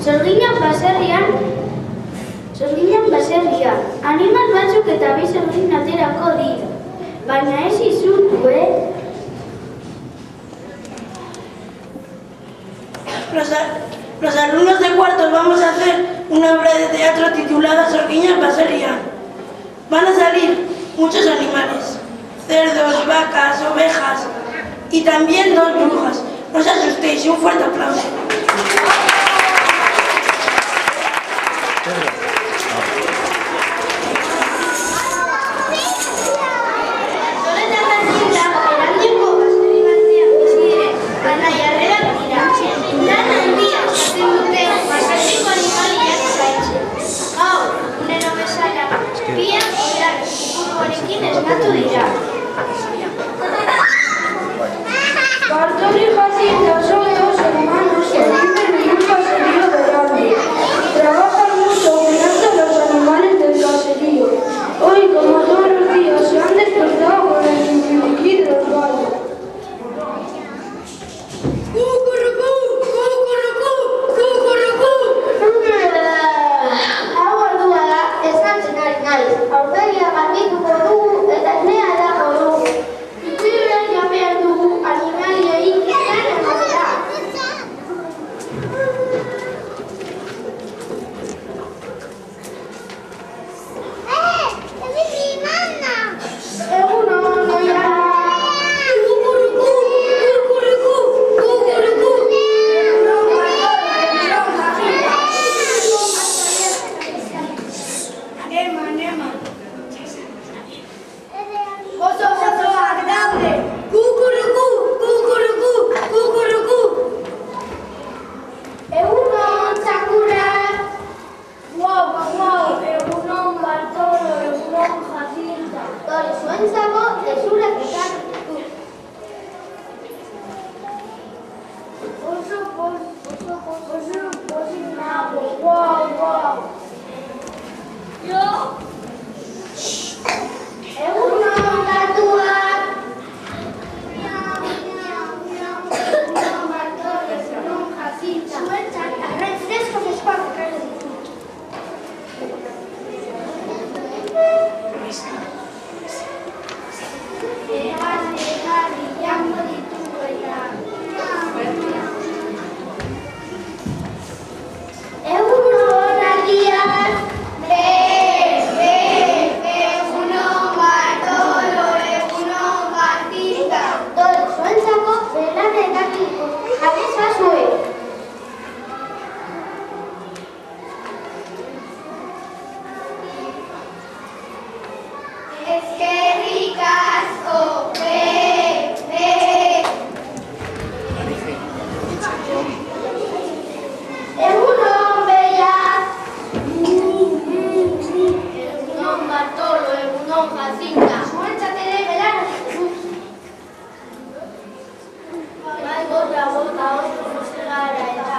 Sorginak baserrian, animal batzuk eta bi sorgin aterako dira. Baina ez izutu, Los alumnos de cuartos vamos a hacer una obra de teatro titulada Sorginak baserrian. Van a salir muchos animales, cerdos, vacas, ovejas y también 2 brujas. No os asustéis, un fuerte aplauso. Bartolo y Jacinta son 2 hermanos que viven en un caserío grande. Trabajan mucho cuidando los animales del caserío. Hoy, como todos los días, se han despertado con el chimiliquí de los gallos. ¡Cucurucú! ¡Cucurucú! ¡Cucurucú! Hau ordua da, eskatzen ari naiz. Aurpegia garbituko dugu eta esnea edako dugu. Ikurriak joan behar dugu animaliei izan ematera. Egun on, noia. ¡Cucurucú! ¡Cucurucú! ¡Cucurucú! Oso agradable. ¡Cucurucú! ¡Cucurucú! ¡Cucurucú! Egun on, txakurrak. Wow, egun on Bartolo, egun on Jacinta. Dore zuentzako desurak ekarri ditut. Oso pozik nago. Wow. Egun on, datuak. Egun on Bartolo, egun on Jacinta. Zuentzat, arrain freskoak ekarri ditut. Ekarri, jango ditugu eta. Egun on, argiak. Egun on Bartolo, egun on Jacinta. Dore zuentzako belarra ekarri ditut. Jarri zazue. Eskerrik asko, Egun on, behiak. Egun on Bartolo, egun on Jacinta. Zuentzat ere belarra ditut. Bai, bota, oso gara eta.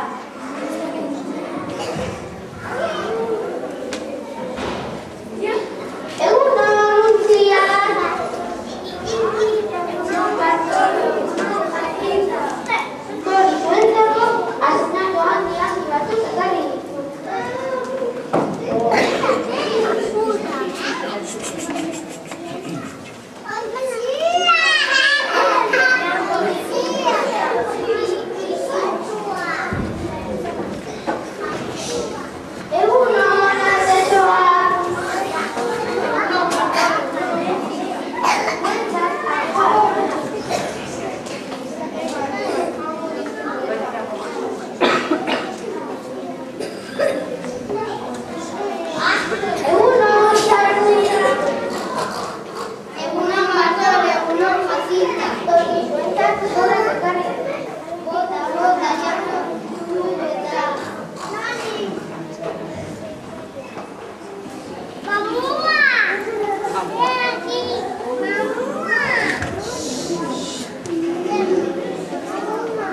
Egun on, untziak. Egun on Bartolo, egun on Jacinta. Dore zuentzako asnatu handi batzuk ekarri ditut. Egun on, artesoak. Egun on, sarduiak. Egun on Bartolo, egun on Jacinta. Dore zuentzat zorak ekarri ditut. Bota, jango ditugu eta.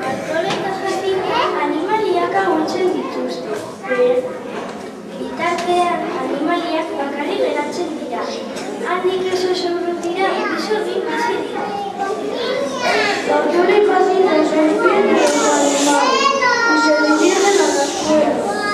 Bartolo eta Jacinta animaliak agurtzen dituzte. Bitartean animaliak bakarrik geratzen dira. Handik ez oso urrutira bi sorgin hasi dira. Bartolo y Jacinta se despiden de los animales y se dirigen a la escuela.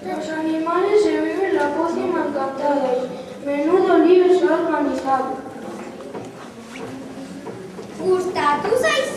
Los animales se viven la pócima encantada y menudo lío se ha organizado. Gustatu zaizu